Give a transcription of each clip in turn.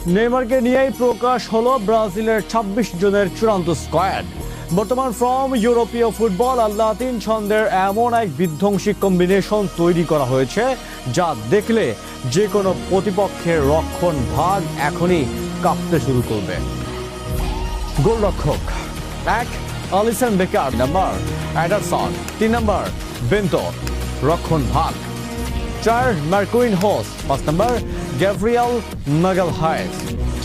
নেইমারকে নিয়েই প্রকাশ হলো ব্রাজিলের ২৬ জনের চূড়ান্ত স্কোয়াড। বর্তমান ফ্রম ইউরোপীয় ফুটবল আর লাতিন ছন্দের এমন এক বিধ্বংসী কম্বিনেশন তৈরি করা হয়েছে যা দেখলে যে কোনো প্রতিপক্ষের রক্ষণ ভাগ এখনই কাঁপতে শুরু করবে। গোলরক্ষক ১ আলিসন বেকার, নাম্বার অ্যাডারসন, ৩ নম্বর বেন্তো, রক্ষণ ভাগ ৪ মার্কুইন হোস, ৫ নম্বর গ্যাব্রিয়েল মাগালহায়েস,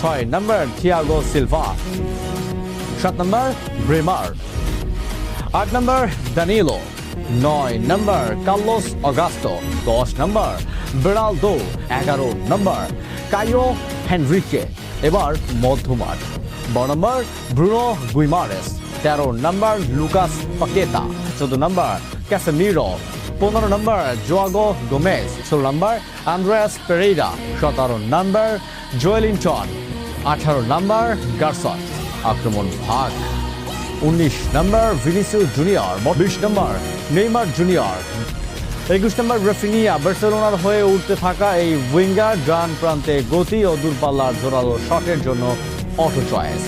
৬ নম্বর থিয়াগো সিলভা, ৭ নম্বর ব্রেমার, ৮ নম্বর দানিলো, ৯ নম্বর কার্লোস অগাস্টো, ১০ নম্বর বেরালদো, ১১ নম্বর কাইও হেনরিকে। এবার মধ্যমাঠ ১২ নম্বর ব্রুনো গুইমারেস, ১৩ নম্বর লুকাস পাকেতা, ১৪ নম্বর ক্যাসেমিরো, ১৫ নম্বর জোয়াগো গোমেজ, ১৬ নম্বর আন্দ্রেয়াস পেরেইরা, ১৭ নম্বর জোয়েলিনটন, ১৮ নম্বর গার্সন। আক্রমণ ভাগ ১৯ নম্বর ভিনিসিয়াস জুনিয়র, ২০ নম্বর নেইমার জুনিয়র, ২১ নম্বর রাফিনিয়া। বার্সেলোনার হয়ে উঠতে থাকা এই উইঙ্গার ডান প্রান্তে গতি ও দূরপাল্লার জোরালো শটের জন্য অটো চয়েস।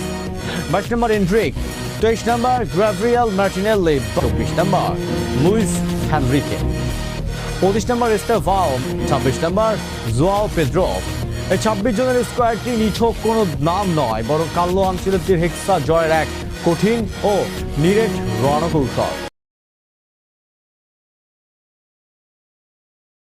২২ নম্বর এন্ড্রিক, ২৩ নম্বর গ্যাব্রিয়েল মার্টিনেল্লি, ২৪ নম্বর লুইস হেনরিকে, ২৫ নম্বর এস্তেভাও, ২৬ নম্বর জোয়াও পেদ্রো। এই ২৬ জনের স্কোয়াডটি নিছক কোনো নাম নয়, বরং কার্লো আনচেলত্তির হেক্সা জয়ের এক কঠিন ও নিরেট রণকৌশল।